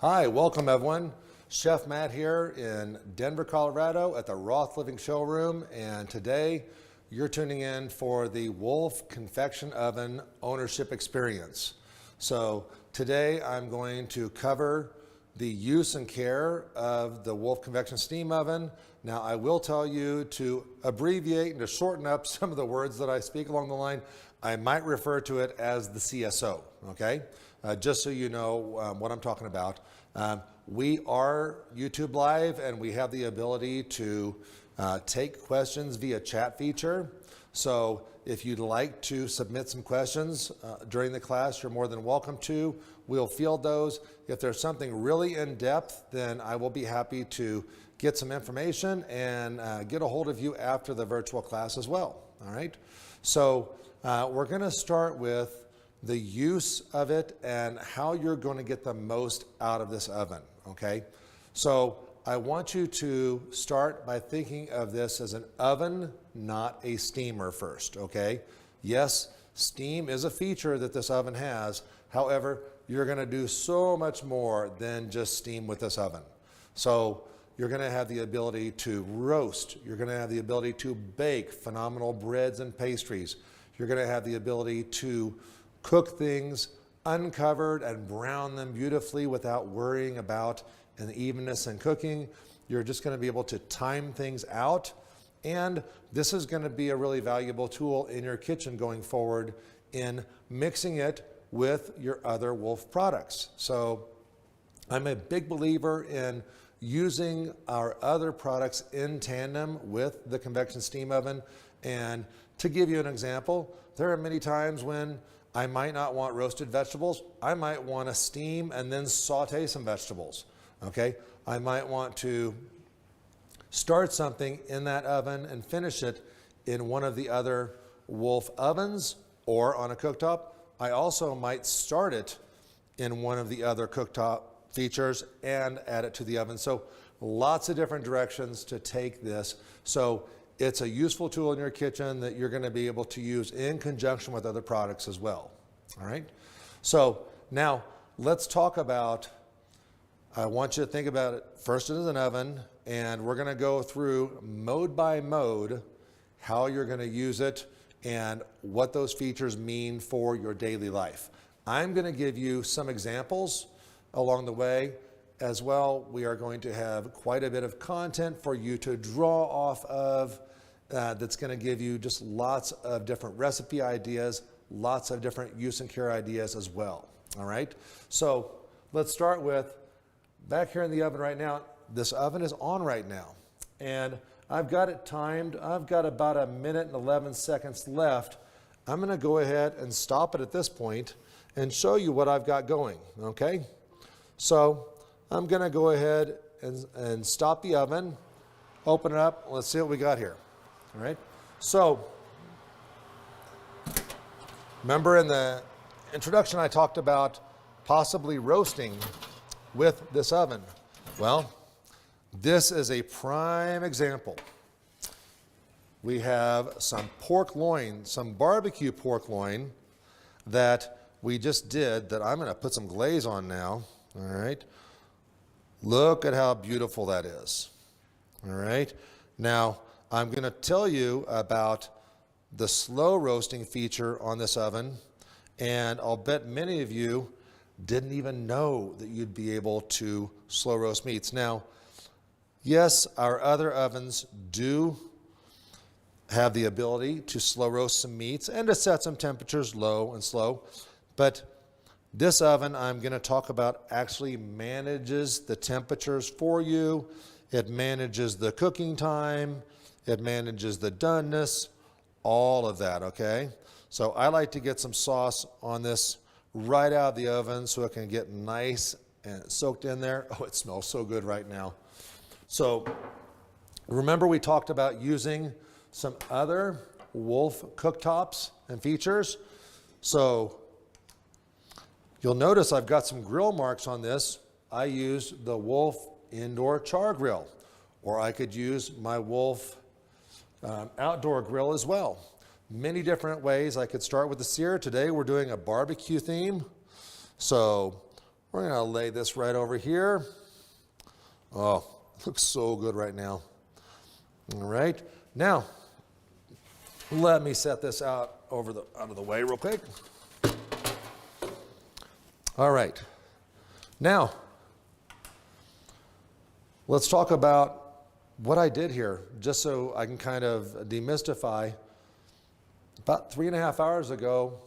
Hi, welcome everyone. Chef Matt here in Denver, Colorado at the Roth Living Showroom, and today you're tuning in for the Wolf Convection Oven Ownership Experience. So today I'm going to cover the use and care of the Wolf Convection Steam Oven. Now I will tell you to abbreviate and to shorten up some of the words that I speak along the line. I might refer to it as the CSO, okay? Just so you know what I'm talking about. We are YouTube Live and we have the ability to take questions via chat feature. So if you'd like to submit some questions during the class, you're more than welcome to. We'll field those. If there's something really in depth, then I will be happy to get some information and get a hold of you after the virtual class as well, all right? So we're gonna start with the use of it and how you're going to get the most out of this oven, okay? So I want you to start by thinking of this as an oven, not a steamer first, okay? Yes, steam is a feature that this oven has. However, you're gonna do so much more than just steam with this oven. So you're gonna have the ability to roast. You're gonna have the ability to bake phenomenal breads and pastries. You're gonna have the ability to cook things uncovered and brown them beautifully without worrying about an evenness in cooking. You're just going to be able to time things out, and this is going to be a really valuable tool in your kitchen going forward in mixing it with your other Wolf products. So I'm a big believer in using our other products in tandem with the convection steam oven. And to give you an example, there are many times when I might not want roasted vegetables. I might want to steam and then saute some vegetables, okay? I might want to start something in that oven and finish it in one of the other Wolf ovens or on a cooktop. I also might start it in one of the other cooktop features and add it to the oven. So lots of different directions to take this. So it's a useful tool in your kitchen that you're going to be able to use in conjunction with other products as well. All right. So now let's talk about, I want you to think about it first as an oven, and we're going to go through mode by mode how you're going to use it and what those features mean for your daily life. I'm going to give you some examples along the way. As well, we are going to have quite a bit of content for you to draw off of that's going to give you just lots of different recipe ideas, lots of different use and care ideas as well. All right, so let's start with back here in the oven right now. This oven is on right now, and I've got it timed. I've got about 1 minute and 11 seconds left. I'm going to go ahead and stop it at this point and show you what I've got going, okay? So I'm going to go ahead and stop the oven, open it up. Let's see what we got here. All right. So remember in the introduction I talked about possibly roasting with this oven. Well, this is a prime example. We have some pork loin, some barbecue pork loin that we just did that I'm going to put some glaze on now. All right. Look at how beautiful that is. All right. Now, I'm going to tell you about the slow roasting feature on this oven, and I'll bet many of you didn't even know that you'd be able to slow roast meats. Now, yes, our other ovens do have the ability to slow roast some meats and to set some temperatures low and slow, but this oven I'm going to talk about actually manages the temperatures for you. It manages the cooking time. It manages the doneness, all of that, okay? So I like to get some sauce on this right out of the oven so it can get nice and soaked in there. Oh, it smells so good right now. So remember we talked about using some other Wolf cooktops and features. So you'll notice I've got some grill marks on this. I used the Wolf indoor char grill, or I could use my Wolf outdoor grill as well. Many different ways. I could start with the sear. Today we're doing a barbecue theme. So We're going to lay this right over here. Oh, looks so good right now. All right. Now, let me set this out of the way real quick. All right. Now, let's talk about what I did here, just so I can kind of demystify. About 3.5 hours ago,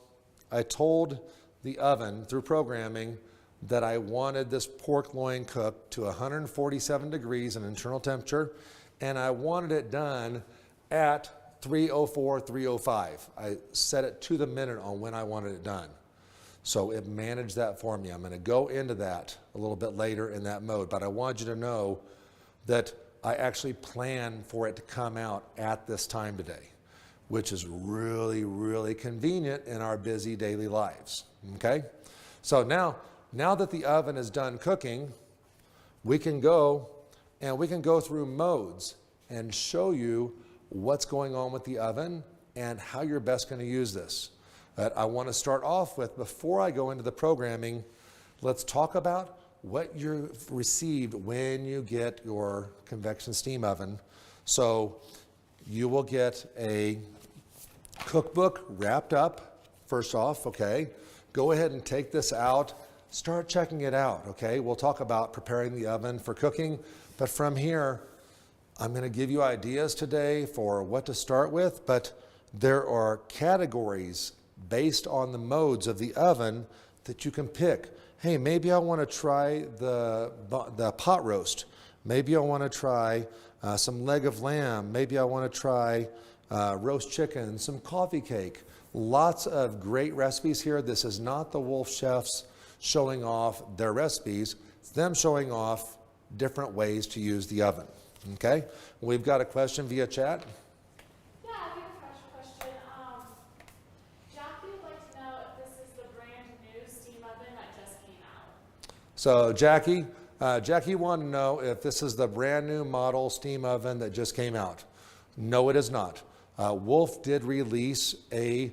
I told the oven through programming that I wanted this pork loin cooked to 147 degrees in internal temperature, and I wanted it done at 304, 305. I set it to the minute on when I wanted it done. So it managed that for me. I'm going to go into that a little bit later in that mode, but I wanted you to know that I actually plan for it to come out at this time today, which is really, really convenient in our busy daily lives, okay? So now that the oven is done cooking, we can go through modes and show you what's going on with the oven and how you're best going to use this. But I want to start off with, before I go into the programming, let's talk about what you've received when you get your convection steam oven. So you will get a cookbook wrapped up, first off, okay? Go ahead and take this out. Start checking it out, okay? We'll talk about preparing the oven for cooking, but from here, I'm going to give you ideas today for what to start with, but there are categories based on the modes of the oven that you can pick. Hey, maybe I want to try the pot roast. Maybe I want to try some leg of lamb. Maybe I want to try roast chicken, some coffee cake. Lots of great recipes here. This is not the Wolf Chefs showing off their recipes. It's them showing off different ways to use the oven. Okay? We've got a question via chat. Yeah, I have a question. Jackie would like to know if this is the brand new steam oven that just came out. So Jackie wanted to know if this is the brand new model steam oven that just came out. No, it is not. Wolf did release a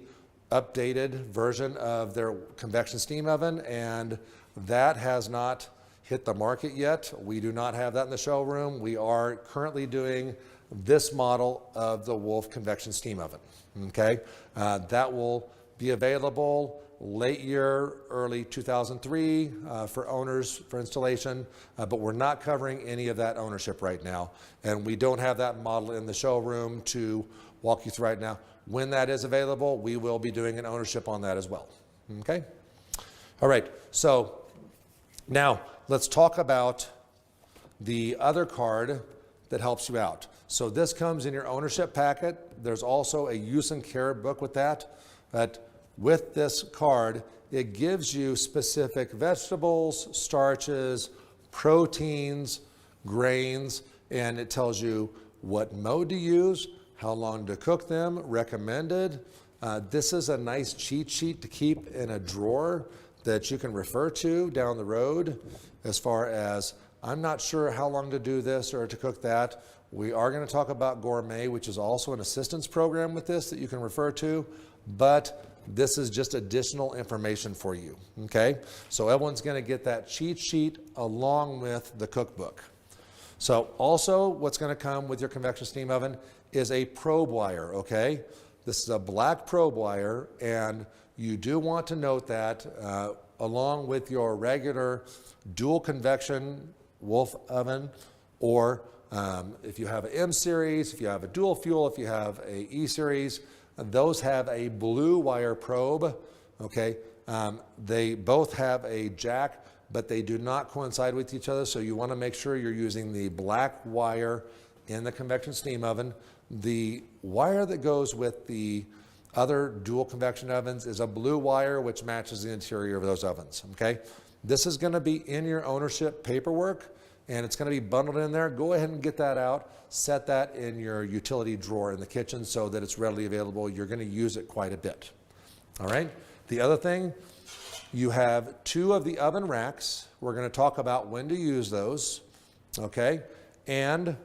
updated version of their convection steam oven, and that has not hit the market yet. We do not have that in the showroom. We are currently doing this model of the Wolf convection steam oven, okay? That will be available late year, early 2003 for owners for installation, but we're not covering any of that ownership right now. And we don't have that model in the showroom to walk you through right now. When that is available, we will be doing an ownership on that as well, okay? All right, so now let's talk about the other card that helps you out. So this comes in your ownership packet. There's also a use and care book with that. But with this card, it gives you specific vegetables, starches, proteins, grains, and it tells you what mode to use, how long to cook them, recommended. This is a nice cheat sheet to keep in a drawer that you can refer to down the road as far as, I'm not sure how long to do this or to cook that. We are going to talk about Gourmet, which is also an assistance program with this that you can refer to, but this is just additional information for you, okay? So everyone's going to get that cheat sheet along with the cookbook. So also what's going to come with your convection steam oven is a probe wire, okay? This is a black probe wire, and you do want to note that along with your regular dual convection Wolf oven, or if you have an M series, if you have a dual fuel, if you have a E series, those have a blue wire probe, okay? They both have a jack, but they do not coincide with each other, so you want to make sure you're using the black wire in the convection steam oven. The wire that goes with the other dual convection ovens is a blue wire, which matches the interior of those ovens, okay? This is going to be in your ownership paperwork, and it's going to be bundled in there. Go ahead and get that out. Set that in your utility drawer in the kitchen so that it's readily available. You're going to use it quite a bit, all right? The other thing, you have 2 of the oven racks. We're going to talk about when to use those, okay? And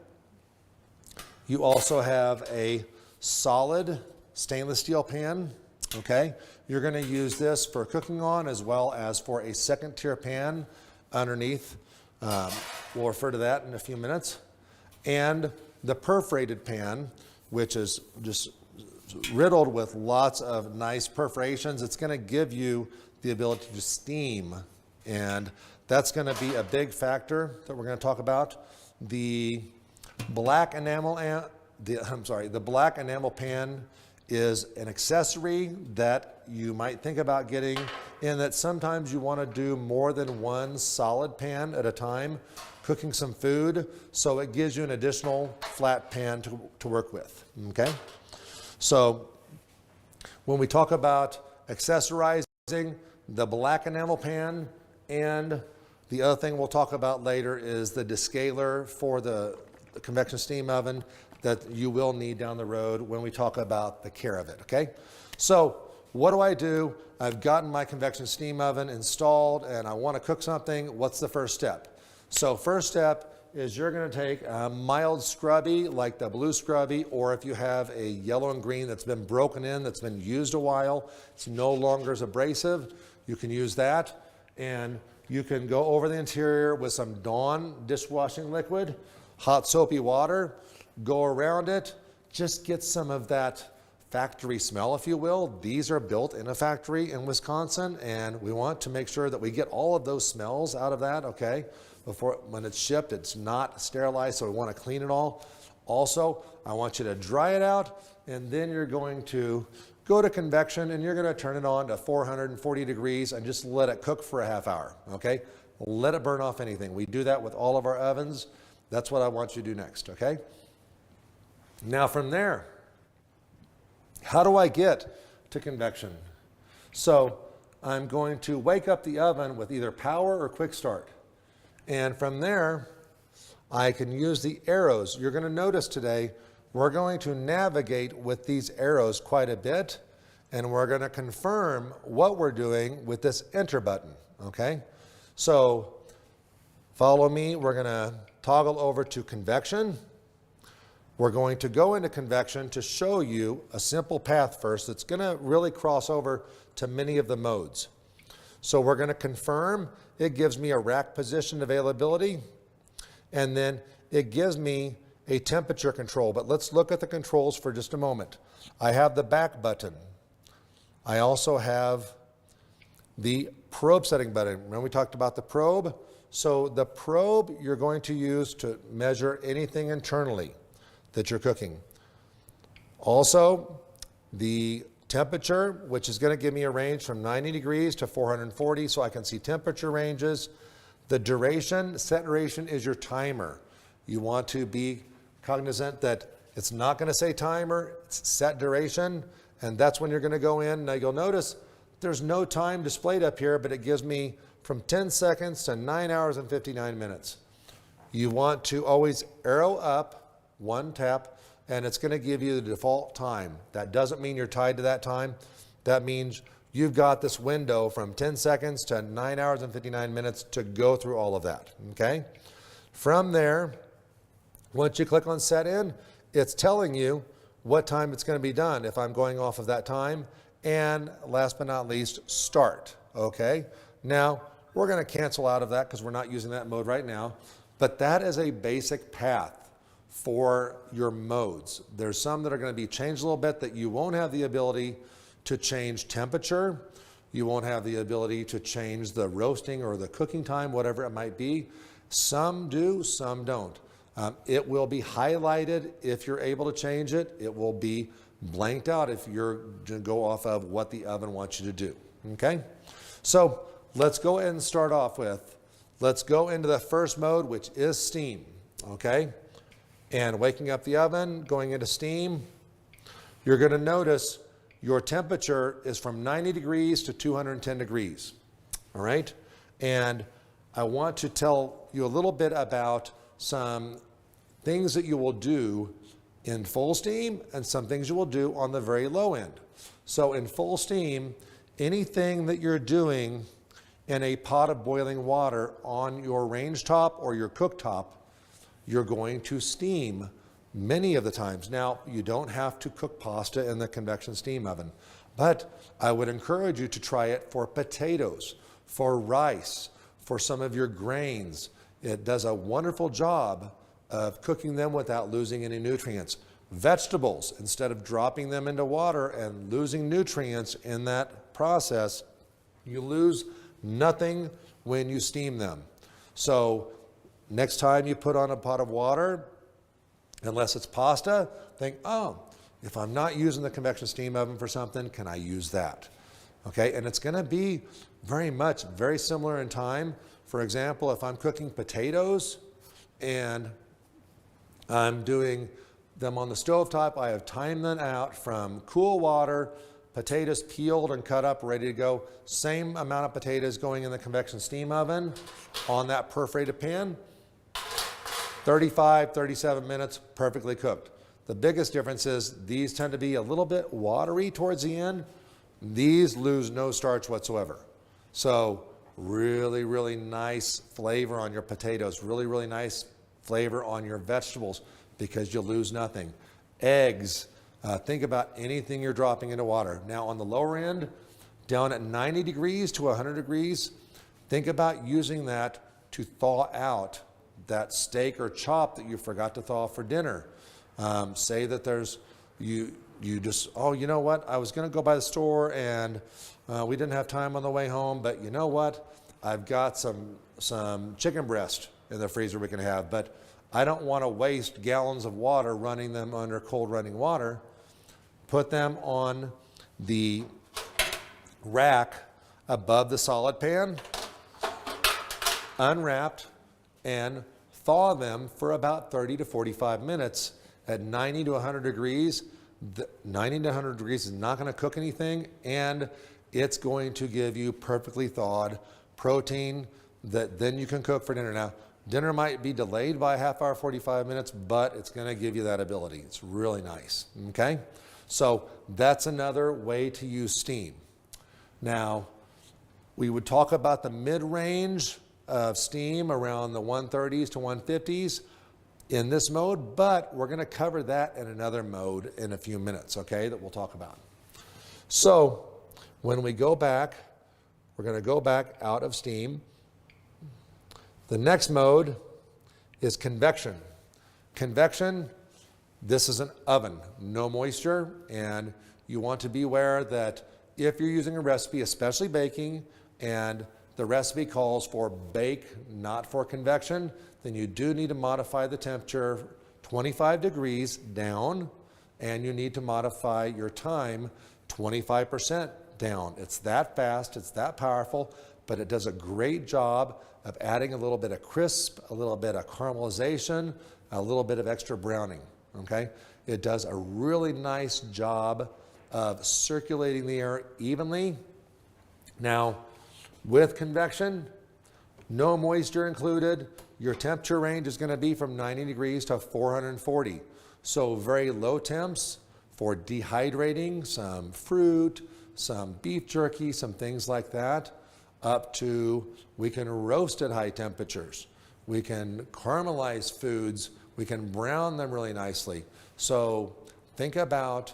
you also have a solid stainless steel pan, Okay, you're going to use this for cooking on as well as for a second tier pan underneath. We'll refer to that in a few minutes. And the perforated pan, which is just riddled with lots of nice perforations. It's going to give you the ability to steam, and that's going to be a big factor that we're going to talk about. The black enamel, the black enamel pan is an accessory that you might think about getting, in that sometimes you want to do more than one solid pan at a time cooking some food, so it gives you an additional flat pan to work with. Okay, so when we talk about accessorizing the black enamel pan, and the other thing we'll talk about later is the descaler for the convection steam oven that you will need down the road when we talk about the care of it. Okay, so what do? I've gotten my convection steam oven installed and I want to cook something. What's the first step? So first step is you're going to take a mild scrubby like the blue scrubby, or if you have a yellow and green that's been broken in, that's been used a while, it's no longer as abrasive, you can use that. And you can go over the interior with some Dawn dishwashing liquid, hot soapy water, go around it, just get some of that factory smell, if you will. These are built in a factory in Wisconsin, and we want to make sure that we get all of those smells out of that, okay? Before, when it's shipped, it's not sterilized, so we want to clean it all. Also, I want you to dry it out, and then you're going to go to convection, and you're going to turn it on to 440 degrees and just let it cook for a half hour, okay? Let it burn off anything. We do that with all of our ovens. That's what I want you to do next, okay? Now from there, how do I get to convection? So I'm going to wake up the oven with either power or quick start. And from there, I can use the arrows. You're going to notice today, we're going to navigate with these arrows quite a bit, and we're going to confirm what we're doing with this enter button, okay? So follow me. We're going to toggle over to convection. We're going to go into convection to show you a simple path first that's going to really cross over to many of the modes. So we're going to confirm. It gives me a rack position availability, and then it gives me a temperature control. But let's look at the controls for just a moment. I have the back button. I also have the probe setting button. Remember we talked about the probe? So the probe you're going to use to measure anything internally that you're cooking. Also, the temperature, which is going to give me a range from 90 degrees to 440, so I can see temperature ranges. The duration, set duration is your timer. You want to be cognizant that it's not going to say timer, it's set duration, and that's when you're going to go in. Now you'll notice there's no time displayed up here, but it gives me from 10 seconds to 9 hours and 59 minutes. You want to always arrow up, one tap, and it's going to give you the default time. That doesn't mean you're tied to that time. That means you've got this window from 10 seconds to 9 hours and 59 minutes to go through all of that, okay? From there, once you click on set in, it's telling you what time it's going to be done if I'm going off of that time. And last but not least, start, okay? Now, we're going to cancel out of that because we're not using that mode right now, but that is a basic path for your modes. There's some that are going to be changed a little bit that you won't have the ability to change temperature. You won't have the ability to change the roasting or the cooking time, whatever it might be. Some do, some don't. It will be highlighted if you're able to change it. It will be blanked out if you're to go off of what the oven wants you to do, okay? So let's go ahead and start off with, let's go into the first mode, which is steam, okay? And waking up the oven, going into steam, you're going to notice your temperature is from 90 degrees to 210 degrees, all right? And I want to tell you a little bit about some things that you will do in full steam and some things you will do on the very low end. So in full steam, anything that you're doing in a pot of boiling water on your range top or your cooktop, you're going to steam many of the times. Now, you don't have to cook pasta in the convection steam oven, but I would encourage you to try it for potatoes, for rice, for some of your grains. It does a wonderful job of cooking them without losing any nutrients. Vegetables, instead of dropping them into water and losing nutrients in that process, you lose nothing when you steam them. So next time you put on a pot of water, unless it's pasta, think, oh, if I'm not using the convection steam oven for something, can I use that? Okay, and it's gonna be very similar in time. For example, if I'm cooking potatoes and I'm doing them on the stovetop, I have timed them out from cool water, potatoes peeled and cut up, ready to go. Same amount of potatoes going in the convection steam oven on that perforated pan. 35, 37 minutes, perfectly cooked. The biggest difference is these tend to be a little bit watery towards the end. These lose no starch whatsoever. So really, really nice flavor on your potatoes, really nice flavor on your vegetables because you lose nothing. Eggs, think about anything you're dropping into water. Now on the lower end, down at 90 degrees to 100 degrees, think about using that to thaw out that steak or chop that you forgot to thaw for dinner. Say that there's, you just, oh, you know what? I was gonna go by the store and we didn't have time on the way home, but you know what? I've got some chicken breast in the freezer we can have, but I don't wanna waste gallons of water running them under cold running water. Put them on the rack above the solid pan, unwrapped, and thaw them for about 30 to 45 minutes at 90 to 100 degrees. 90 to 100 degrees is not going to cook anything, and it's going to give you perfectly thawed protein that then you can cook for dinner. Now, dinner might be delayed by a half hour, 45 minutes, but it's going to give you that ability. It's really nice, okay? So that's another way to use steam. Now, we would talk about the mid-range of steam around the 130s to 150s in this mode, but we're going to cover that in another mode in a few minutes, okay, that we'll talk about. So when we go back, we're going to go back out of steam. The next mode is convection. Convection, this is an oven, no moisture, and you want to be aware that if you're using a recipe, especially baking, and the recipe calls for bake, not for convection, then you do need to modify the temperature 25 degrees down, and you need to modify your time 25% down. It's that fast, it's that powerful, but it does a great job of adding a little bit of crisp, a little bit of caramelization, a little bit of extra browning, okay? It does a really nice job of circulating the air evenly. Now, with convection, no moisture included, your temperature range is going to be from 90 degrees to 440. So very low temps for dehydrating some fruit, some beef jerky, some things like that, up to we can roast at high temperatures. We can caramelize foods. We can brown them really nicely. So think about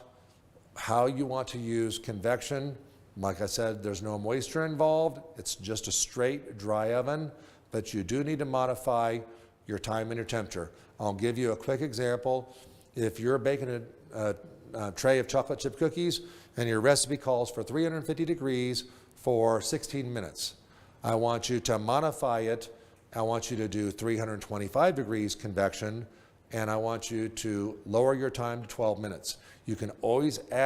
how you want to use convection. Like I said, there's no moisture involved. It's just a straight dry oven, but you do need to modify your time and your temperature. I'll give you a quick example. If you're baking a tray of chocolate chip cookies and your recipe calls for 350 degrees for 16 minutes, I want you to modify it. I want you to do 325 degrees convection, and I want you to lower your time to 12 minutes. You can always add